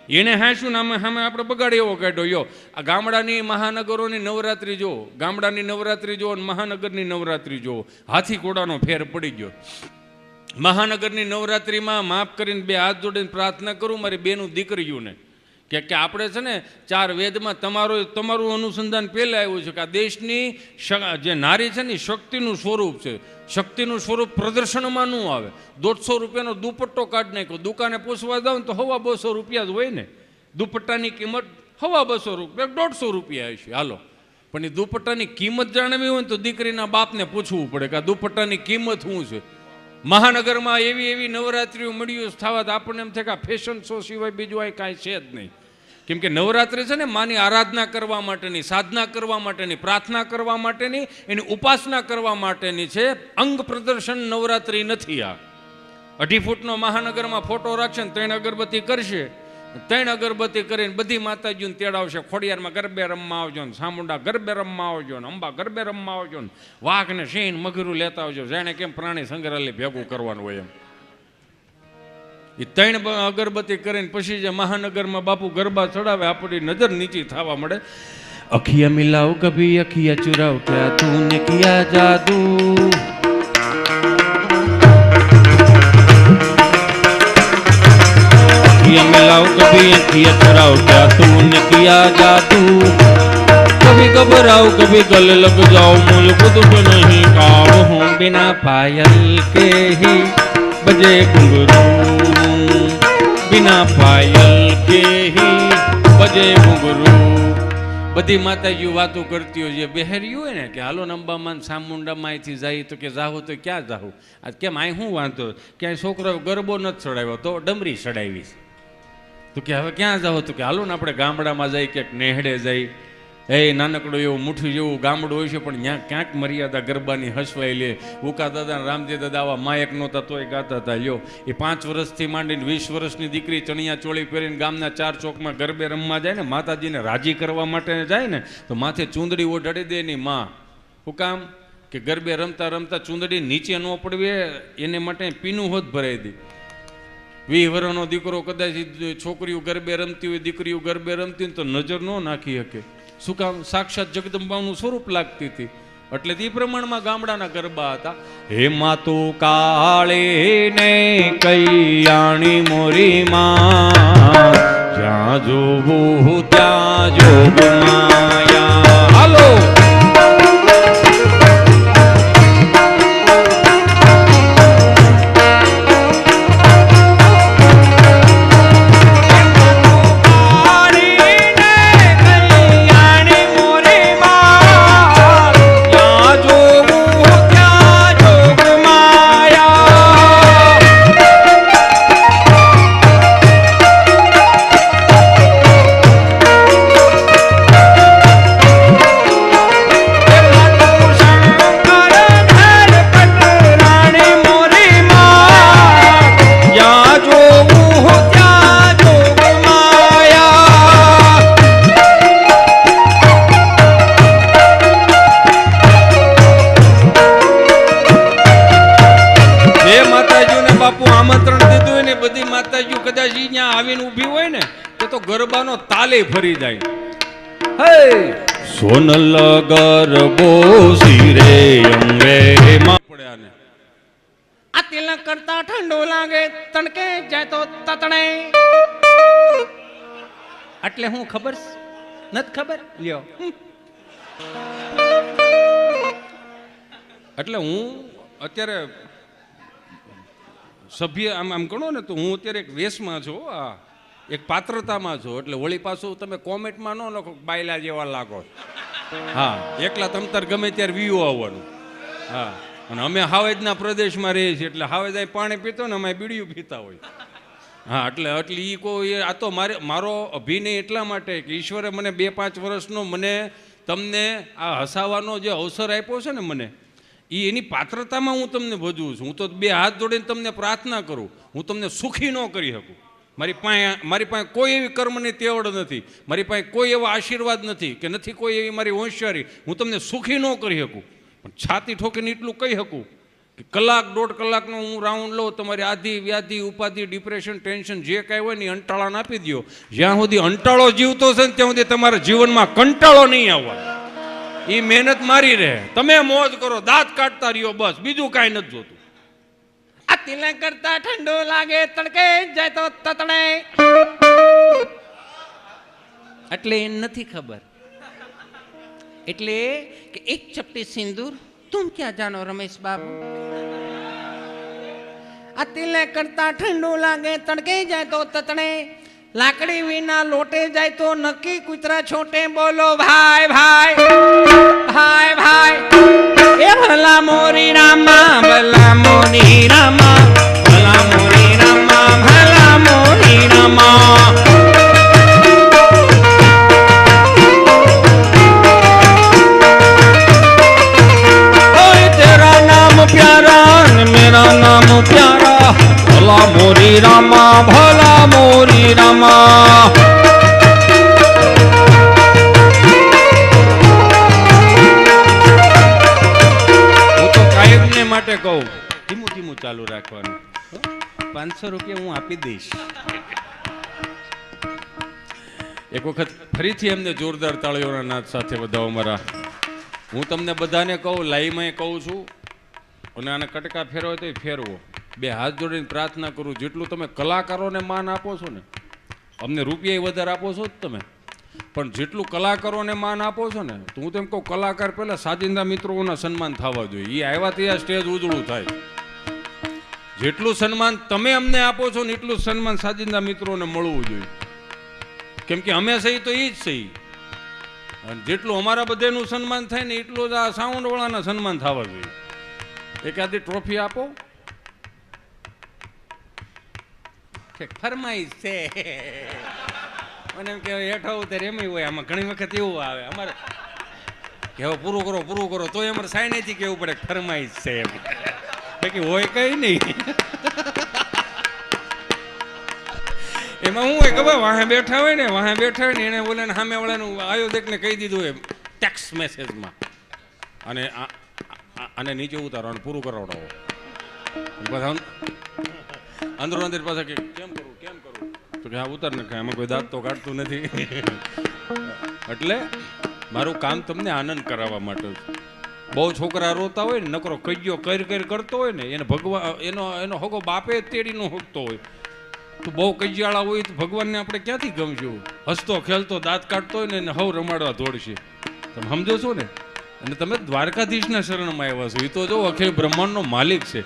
એને હાંસું નામે સામે આપણે બગાડી એવો કાઢ્યો. યો આ ગામડાની મહાનગરોની નવરાત્રિ જુઓ, ગામડાની નવરાત્રિ જુઓ અને મહાનગરની નવરાત્રિ જુઓ, હાથી ઘોડાનો ફેર પડી ગયો. મહાનગરની નવરાત્રિમાં માફ કરીને બે હાથ જોડીને પ્રાર્થના કરું મારી બેનું દીકરીઓને કે આપણે છે ને 4 વેદમાં તમારું અનુસંધાન પહેલાં આવ્યું છે કે આ દેશની જે નારી છે ને શક્તિનું સ્વરૂપ છે. શક્તિનું સ્વરૂપ પ્રદર્શનમાં ન આવે. 150 રૂપિયાનો દુપટ્ટો કાઢી નાખ્યો, દુકાને પૂછવા જાવ તો 250 રૂપિયા જ હોય ને. દુપટ્ટાની કિંમત 250 રૂપિયા 150 રૂપિયા હશે. હાલો, પણ એ દુપટ્ટાની કિંમત જાણવી હોય ને તો દીકરીના બાપને પૂછવું પડે કે આ દુપટ્ટાની કિંમત શું છે. મહાનગરમાં એવી નવરાત્રિઓ મળ્યું થવા તો આપણને એમ થાય કે આ ફેશન શો સિવાય બીજું અહીં કાંઈ છે જ નહીં. કેમ કે નવરાત્રિ છે ને માની આરાધના કરવા માટેની, સાધના કરવા માટેની, પ્રાર્થના કરવા માટેની, એની ઉપાસના કરવા માટેની છે. અંગ પ્રદર્શન નવરાત્રિ નથી. આ 2.5 ફૂટનો મહાનગરમાં ફોટો રાખશે ને 3 અગરબત્તી કરશે, 3 અગરબત્તી કરીને બધી માતાજીઓને તેડાવશે. ખોડિયારમાં ગરબે રમવા આવજો ને, સામુંડા ગરબે રમવા આવજો ને, અંબા ગરબે રમવા આવજો ને, વાઘ ને સિંહ મગરું લેતા આવજો. જાણે કેમ પ્રાણી સંગ્રહાલય ભેગું કરવાનું હોય એમ. એ 3 અગરબત્તી કરીને પછી જે મહાનગરમાં બાપુ ગરબા ચડાવે આપણી નજર નીચી થવા મળે. અખિયા મિલાવ કભી અખિયા ચુરાવ ક્યા તૂને કિયા જાદુ, अखियाँ मिलाओ कभी अखियाँ चुराओ क्या तूने किया जादू, कभी घबराओ कभी गले लग जाओ मुल्क तुझ नहीं काओ हूँ बिना पायल के ही बजे घुंघरू, बिना पायल के ही बजे घुंघरू. બધી માતાજીઓ વાતો કરતી હોય છે. બહેર્યું હોય ને કે હાલો અંબામાં સામુંડામાં અહીંથી જાય તો કે જાહું તો ક્યાં જાહું, આ કેમ અહીં શું વાંધો, ક્યાંય છોકરો ગરબો નથી ચડાવ્યો તો ડમરી ચડાવી તો કે હવે ક્યાં જાઓ તો કે હાલો ને આપણે ગામડામાં જાય ક્યાંક નેહડે જાય. નાનકડું એવું મુઠ્ઠી જેવું ગામડું હોય છે પણ ત્યાં ક્યાંક મર્યાદા ગરબાની હસવાઈ લે. ઉકા દાદા રામજી દાદા આવા માયક નહોતા તોય ગાતા હતા. લ્યો એ 5 વર્ષથી માંડીને 20 વર્ષની દીકરી ચણિયા ચોળી પહેરીને ગામના 4 ચોકમાં ગરબે રમવા જાય ને, માતાજીને રાજી કરવા માટે જાય ને તો માથે ચૂંદડી ઓઢાડી દે એની માં. શું કામ કે ગરબે રમતા રમતા ચૂંદડી નીચે ન પડવે એને માટે પીનું હોત ભરાઈ દે. 20 વર્ષનો દીકરો કદાચ છોકરીઓ ગરબે રમતી હોય, દીકરીઓ ગરબે રમતી હોય તો નજર ન નાખી શકે. શું કામ? સાક્ષાત જગદંબાનું સ્વરૂપ લાગતી હતી. એટલે તે પ્રમાણમાં ગામડાના ગરબા હતા. હે માતુ કાળે ને કૈયાણી મોરી માં, જ્યાં જોવું ત્યાં જોગ માયા. હાલો ગરબાનો તાલે ફરી જાય. હે સોનલ ગરબો સિરે અંગે માં પડ્યા ને આ તિલક કરતા ઠંડો લાગે તણકે જાય તો તતણે. એટલે હું ખબર નથી ખબર લ્યો. એટલે હું અત્યારે સભ્ય આમ ગણો ને તો હું અત્યારે એક વેશમાં છું, એક પાત્રતામાં છો. એટલે વળી પાછું તમે કોમેન્ટમાં ન લખો બાયલા જેવા લાગો. હા, એકલા તમતાર ગમે ત્યારે વ્યૂ આવવાનું. હા, અને અમે હાવેજના પ્રદેશમાં રહીએ છીએ એટલે હાવેજ પાણી પીતો ને અમે બીડીયું પીતા હોય. હા, એટલે એ કોઈ આ તો મારો અભિનય એટલા માટે કે ઈશ્વરે મને 2-5 વર્ષનો મને તમને આ હસાવાનો જે અવસર આપ્યો છે ને મને, એની પાત્રતામાં હું તમને ભજવું છું. હું તો 2 હાથ જોડીને તમને પ્રાર્થના કરું. હું તમને સુખી ન કરી શકું. મારી પાસે કોઈ એવી કર્મની તેવડ નથી, મારી પાસે કોઈ એવા આશીર્વાદ નથી કે નથી કોઈ એવી મારી હોશિયારી. હું તમને સુખી ન કરી શકું પણ છાતી ઠોકીને એટલું કહી શકું કે કલાક 1.5 કલાકનો હું રાઉન્ડ લઉં, તમારી આધિ વ્યાધિ ઉપાધિ ડિપ્રેશન ટેન્શન જે કાંઈ હોય ને અંટાળાને આપી દો. જ્યાં સુધી અંટાળો જીવતો છે ને ત્યાં સુધી તમારા જીવનમાં કંટાળો નહીં આવવાનો. એ મહેનત મારી રહે, તમે મોજ કરો, દાંત કાઢતા રહ્યો, બસ બીજું કાંઈ નથી જોતું. આ તિલક કરતા ઠંડો લાગે તડકે જાય તો તતડે. એટલે એ નથી ખબર, એટલે કે એક ચપટી સિંદૂર તુમ ક્યાં જાનો રમેશ બાબુ. આ તિલક કરતા ઠંડો લાગે તડકે જાય તો તતડે, લાકડી વિના લોટે જાય તો નક્કી કૂતરા છોટે. બોલો ભાઈ ભાઈ ભાઈ ભાઈ. એ ભલા મોરી રામા ભલા મોરી રામા ભલા મોરી રામા ભલા મોરી રામા. તેરા નામ પ્યારા ને મેરા નામ પ્યારા, ભલા મોરી રામા ભલા મોરી રામા. માટે કહું ધીમું ધીમું ચાલુ રાખવાનું. 500 રૂપિયા હું આપી દઈશ. એક વખત ફરીથી એમને જોરદાર તાળીઓના નાદ સાથે વધાવો મારા. હું તમને બધાને કહું, લાઈમાં કહું છું, અને આને કટકા ફેરવો તો ફેરવો. 2 હાથ જોડીને પ્રાર્થના કરું, જેટલું તમે કલાકારોને માન આપો છો ને, અમને રૂપિયા વધારે આપો છો જ તમે, પણ જેટલું કલાકારોને માન આપો છો ને, તો હું તેમ કહું કલાકાર પહેલા સાજિંદા મિત્રોના સન્માન થવા જોઈએ. એ આવ્યા ત્યાં સ્ટેજ ઉજળું થાય. જેટલું સન્માન તમે અમને આપો છો ને એટલું સન્માન સાજિંદા મિત્રોને મળવું જોઈએ. કેમ કે અમે સહી તો એ જ સહી, અને જેટલું અમારા બધાનું સન્માન થાય ને એટલું જ આ સાઉન્ડ વાળાના સન્માન થવા જોઈએ. એકાદી ટ્રોફી આપો. ફરમાઈશ છે અને એમ કે હેઠો ઉતર એમ હોય. આમાં ઘણી વખત એવું આવે અમારે કે હવે પૂરું કરો તો અમારે સાઈનેથી કેવું પડે ફરમાઈશ છે એમ, બાકી હોય કઈ નહીં. એમાં શું હોય ખબર, વાહે બેઠા હોય ને એને બોલે સામે વાળાનું આયોજકને કહી દીધું એમ ટેક્સ્ટ મેસેજમાં, અને આને નીચે ઉતારવાનું પૂરું કરાવડાવો. અંદરો અંદર પાછા કે કેમ કરું તો કે હા ઉતાર ને, એમાં કોઈ દાંત તો કાઢતું નથી. એટલે મારું કામ તમને આનંદ કરાવવા માટે. બહુ છોકરા રોતા હોય ને, નકરો કજ્યો કરતો હોય ને, એને ભગવાન એનો હગો બાપે તેડી નો હોગતો હોય, તો બહુ કજિયાળા હોય તો ભગવાનને આપણે ક્યાંથી ગમશું. હસતો ખેલતો દાંત કાઢતો હોય ને એને હવ રમાડવા દોડશે. તમે સમજો છો ને. અને તમે દ્વારકાધીશના શરણમાં આવ્યા છો. એ તો જો અખિલ બ્રહ્માંડનો માલિક છે.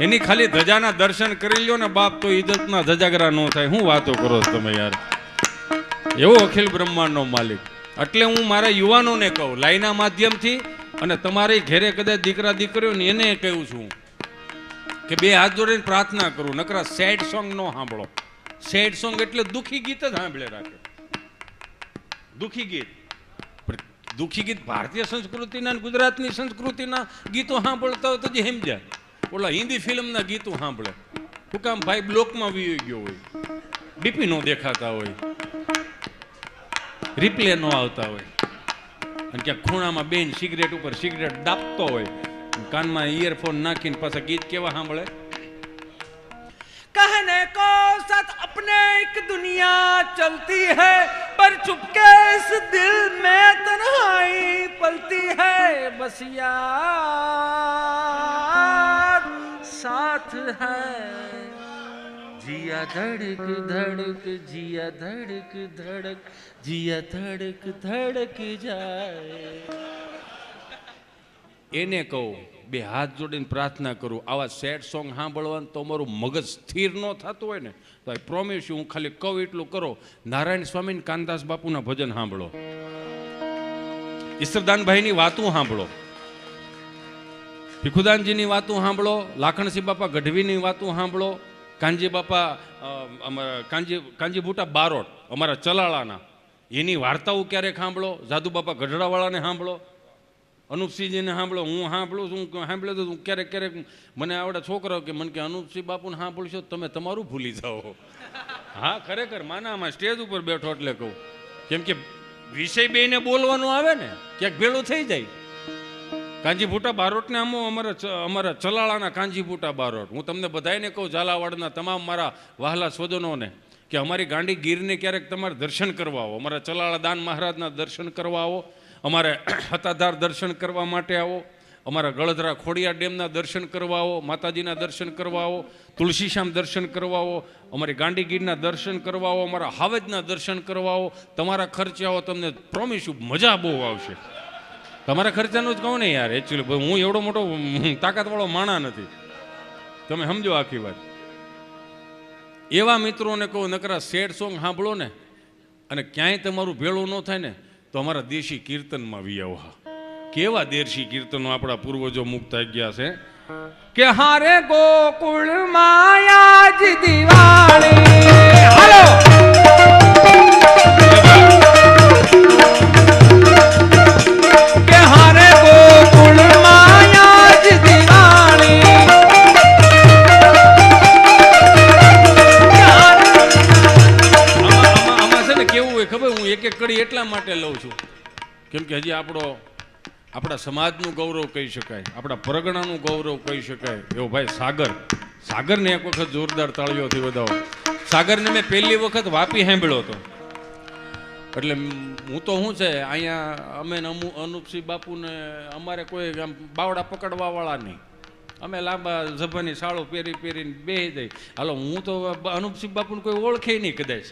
એની ખાલી ધજાના દર્શન કરી લ્યો ને બાપ, તો ઇજ્જતના ધજાગરા ન થાય. શું વાતો કરો છો તમે યાર. એવો અખિલ બ્રહ્માંડનો માલિક. એટલે હું મારા યુવાનોને કહું, લાઈના માધ્યમથી, અને તમારી ઘેરે કદાચ દીકરા દીકરીઓ ને એને કહું છું કે 2 હાથ જોડીને પ્રાર્થના કરું, નકરા સેડ સોંગ ન સાંભળો. સેડ સોંગ એટલે દુઃખી ગીત જ સાંભળે રાખે. દુઃખી ગીત ભારતીય સંસ્કૃતિના અને ગુજરાતની સંસ્કૃતિના ગીતો સાંભળતા હોય તો જ સમજાય. ઓલા હિન્દી ફિલ્મના ગીતો સાંભળે. શું કામ ભાઈ બ્લોકમાં વી ગયો હોય, ડીપી નો દેખાતા હોય, રિપ્લે નો આવતા હોય, અને ક્યાંક ખૂણામાં બેન સિગરેટ ઉપર સિગરેટ દાબતો હોય, કાનમાં ઇયરફોન નાખીને પાછા ગીત કેવા સાંભળે. कहने को साथ अपने एक दुनिया चलती है, पर चुपके इस दिल में तन्हाई पलती है. बस यार साथ है, जिया धड़क धड़क जिया धड़क धड़क जिया धड़क धड़क जाए. એને કહું 2 હાથ જોડીને પ્રાર્થના કરું. આવા સેડ સોંગ સાંભળવાનું તો મારું મગજ સ્થિર ન થતું હોય ને, તો આઈ પ્રોમિસ હું ખાલી કહું એટલું કરો. નારાયણ સ્વામી ને કાનદાસ બાપુના ભજન સાંભળો, ઈશ્વરદાનભાઈની વાતું સાંભળો, ભીખુદાનજીની વાતું સાંભળો, લાખણસિંહ બાપા ગઢવીની વાતું સાંભળો, કાનજી બાપા કાનજી બુટા બારોટ અમારા ચલાળાના, એની વાર્તાઓ ક્યારેક સાંભળો, જાદુ બાપા ગઢડાવાળાને સાંભળો, અનુપસિંહજીને સાંભળો. હું સાંભળું છું, સાંભળ્યો તો ક્યારેક મને આવડે છોકરાઓ કે મને કે અનુપસિંહ બાપુને સાંભળશો તમે તમારું ભૂલી જાઓ. હા ખરેખર માનામાં સ્ટેજ ઉપર બેઠો એટલે કહું, કેમ કે વિષય બેને બોલવાનું આવે ને, ક્યાંક ભેળું થઈ જાય. કાંજીભૂટા બારોટને અમારા ચલાળાના કાંજીભૂટા બારોટ. હું તમને બધાને કહું, ઝાલાવાડના તમામ મારા વહાલા સ્વજનોને, કે અમારી ગાંડી ગીરને ક્યારેક તમારે દર્શન કરવા આવો, અમારા ચલાળા દાન મહારાજના દર્શન કરવા આવો, અમારે હતાધાર દર્શન કરવા માટે આવો, અમારા ગળધરા ખોડિયા ડેમના દર્શન કરવા આવો, માતાજીના દર્શન કરવા આવો, તુલસીશ્યામ દર્શન કરવા આવો, અમારી ગાંડી ગીરના દર્શન કરવા આવો, અમારા હાવજના દર્શન કરવા આવો. તમારા ખર્ચે આવો, તમને પ્રોમિસ મજા બહુ આવશે. તમારા ખર્ચાનું જ કહું ને યાર, એકચ્યુઅલી હું એવડો મોટો તાકાતવાળો માણા નથી, તમે સમજો આખી વાત. એવા મિત્રોને કહું, નકરા સેડ સોંગ સાંભળો ને અને ક્યાંય તમારું ભેળું ન થાય ને તો અમારા દેશી કીર્તનમાં વિયાવો. કેવા દેશી કીર્તનો આપણા પૂર્વજો મુક્ત ગયા છે કે હારે ગોકુળ માયા જ દિવાળી. હાલો કે હારે ગોકુળ માયા જ દિવાળી. આમાં છે ને કેવું હોય ખબર, હું એક એક કડી એટલા માટે લઉં છું કેમ કે હજી આપણા સમાજનું ગૌરવ કહી શકાય, આપણા પરગણાનું ગૌરવ કહી શકાય એવો ભાઈ સાગરને એક વખત જોરદાર તાળીઓથી વધાવો. સાગરને મેં પહેલી વખત વાપી સાંભળ્યો હતો. એટલે હું તો શું છે, અહીંયા અમે અનુપસિંહ બાપુને અમારે કોઈ આમ બાવડા પકડવા વાળા નહીં, અમે લાંબા ઝભાની સાળો પહેરીને બેસી જાય. હાલો, હું તો અનુપસિંહ બાપુને કોઈ ઓળખે નહીં કદાચ,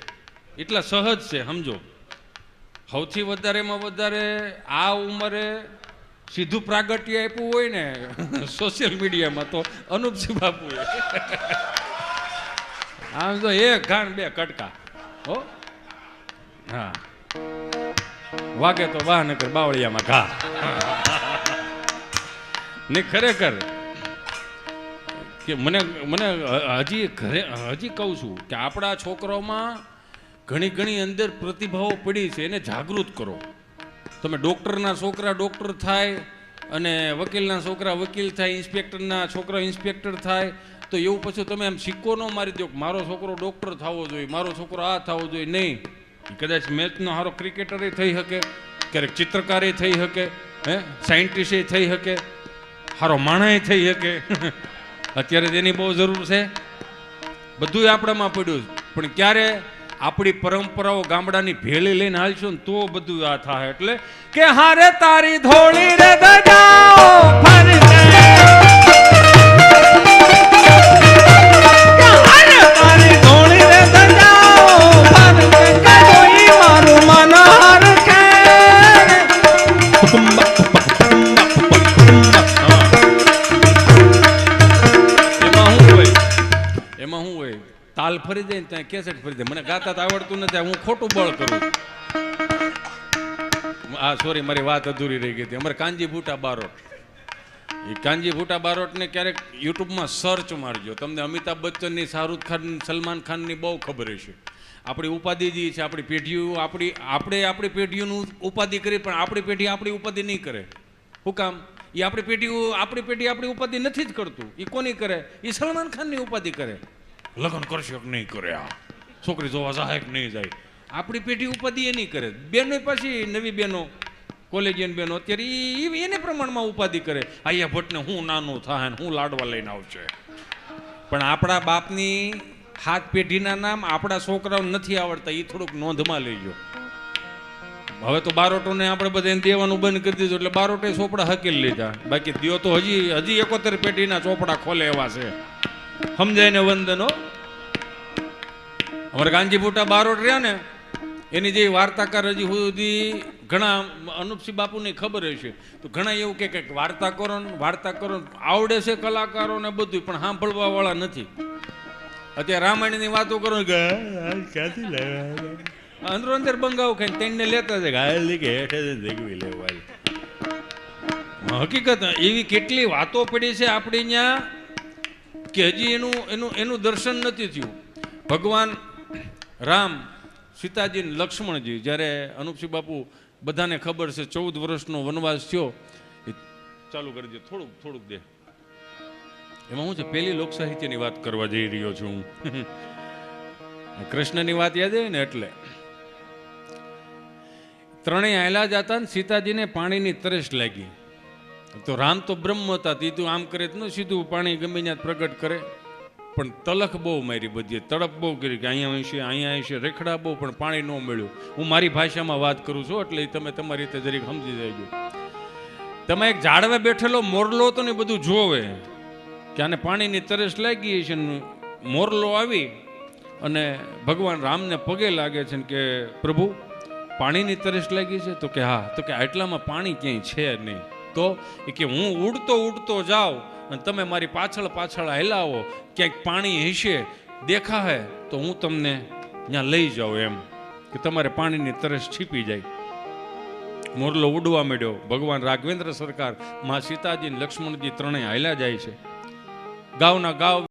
એટલા સહજ છે સમજો. સૌથી વધારેમાં વધારે આ ઉંમરે સીધું પ્રાગટ્ય આપ્યું હોય ને સોશિયલ મીડિયામાં તો અનુપસિંહ બાપુ. આમ તો એક ઘાણ બે કટકા. હો હા, વાગે તો વાહ નકર બાવળિયામાં ઘા. ને ખરેખર કે મને હજી કહું છું કે આપણા છોકરાઓમાં ઘણી અંદર પ્રતિભાઓ પડી છે, એને જાગૃત કરો. તમે ડૉક્ટરના છોકરા ડૉક્ટર થાય અને વકીલના છોકરા વકીલ થાય, ઇન્સ્પેક્ટરના છોકરા ઇન્સ્પેક્ટર થાય, તો એવું પછી તમે એમ સિક્કો ન મારી દો કે મારો છોકરો ડૉક્ટર થવો જોઈએ, મારો છોકરો આ થવો જોઈએ. નહીં, કદાચ મેચનો સારો ક્રિકેટરે થઈ શકે, ક્યારેક ચિત્રકારે થઈ શકે, સાયન્ટિસ્ટે થઈ શકે, સારો માણસે થઈ શકે. અત્યારે તેની બહુ જરૂર છે. બધું આપણામાં પડ્યું, પણ ક્યારે આપણી પરંપરાઓ ગામડાની ભેળી લઈને હાલશું ને તો બધું આ થાય. એટલે કે હારે તારી ધોળી રે ગજાઓ ફરતે. કે હારે તારી ધોળી રે ગજાઓ ફરતે, કે કોઈ મારું મન હરખે. એમાં શું હોય, તાલ ફરી જાય ને ત્યાં કેસેટ ફરી જાય. મને ગાતા તો આવડતું નથી, હું ખોટું બળ કરું. સોરી, મારી વાત અધૂરી રહી ગઈ હતી. અમારે કાંજીભૂટા બારોટ, એ કાંજીભૂટા બારોટને ક્યારેક યુટ્યુબમાં સર્ચ મારજો, તમને અમિતાભ બચ્ચનની, શાહરૂખ ખાન, સલમાન ખાનની બહુ ખબર હશે. આપણી ઉપાધિ જે છે, આપણી પેઢીઓ આપણી પેઢીઓનું ઉપાધિ કરી, પણ આપણી પેઢી આપણી ઉપાધિ નહીં કરે. શું કામ? એ આપણી પેઢી આપણી ઉપાધિ નથી જ કરતું. એ કોની કરે? એ સલમાન ખાનની ઉપાધિ કરે. લગ્ન કરશે કે નહીં કરે, આ છોકરી જોવા જાય કે નહીં જાય. આપણી પેઢી ઉપાધિ એ નહીં કરે. બેનો પાછી નવી બહેનો, કોલેજિયન બહેનો અત્યારે એને પ્રમાણમાં ઉપાધિ કરે. આયા ભટ્ટને હું નાનું થાય ને હું લાડવા લઈને આવશે. પણ આપણા બાપની 7 પેઢીના નામ આપણા છોકરાઓને નથી આવડતા, એ થોડુંક નોંધમાં લેજો. હવે તો બારોટોને આપણે બધાને દેવાનું બંધ કરી દીધું, એટલે બારોટે ચોપડા હકેલી લીધા. બાકી દિયો તો હજી 71 પેઢીના ચોપડા ખોલે એવા છે. સમજાય ને વંદનો? અમારે કાંજીભૂટા બારોટ રહ્યા ને, એની જે વાર્તાકાર હજી સુધી ઘણા અનુપસિંહ બાપુની ખબર હશે તો ઘણા એવું કે વાર્તા કરો આવડે છે કલાકારોને બધું, પણ સાંભળવા વાળા નથી. અત્યારે રામાયણની વાતો કરો ક્યાંથી લાવ્યા, અંદરો અંદર બંગાવ ખાઈને તેને લેતા છે કે હેઠે જગવી લેવાય. હકીકત એવી કેટલી વાતો પડી છે આપણે અહીંયા કે હજી એનું દર્શન નથી થયું. ભગવાન રામ, સીતાજી, લક્ષ્મણજી, જ્યારે અનુપસિંહ બાપુ બધાને ખબર છે 14 વર્ષનો વનવાસ થયો, ચાલુ કરી દે થોડુંક દે. એમાં શું છે, પહેલી લોક સાહિત્યની વાત કરવા જઈ રહ્યો છું હું. કૃષ્ણની વાત યાદ આવી ને, એટલે ત્રણેય આયલા જતા ને સીતાજીને પાણીની તરસ લાગી. તો રામ તો બ્રહ્મ હતા, તે તો આમ કરે તો ન સીધું પાણી ગમે ત્યાં પ્રગટ કરે, પણ તલખ બહુ મારી બધી, તડપ બહુ કરી કે અહીંયા હશે રેખડા બહુ, પણ પાણી ન મળ્યું. હું મારી ભાષામાં વાત કરું છું એટલે તમે તમારી રીતે જરીક સમજી જાયજો. તમે એક ઝાડવે બેઠેલો મોરલો હતો ને બધું જોવે કે આને પાણીની તરસ લાગી છે, ને મોરલો આવી અને ભગવાન રામને પગે લાગે છે કે પ્રભુ પાણીની તરસ લાગી છે? તો કે હા. તો કે આટલામાં પાણી ક્યાંય છે નહીં. તો એ કે હું ઉડતો ઉડતો જાઉં અને તમે મારી પાછળ પાછળ હેલાવો, ક્યાંક પાણી હશે દેખાય તો હું તમને ત્યાં લઈ જાઉં, એમ કે તમારે પાણીની તરસ છીપી જાય. મોરલો ઉડવા માંડ્યો. ભગવાન રાઘવેન્દ્ર સરકાર, મા સીતાજી, લક્ષ્મણજી ત્રણેય હાલ્યા જાય છે. ગાવના ગાવ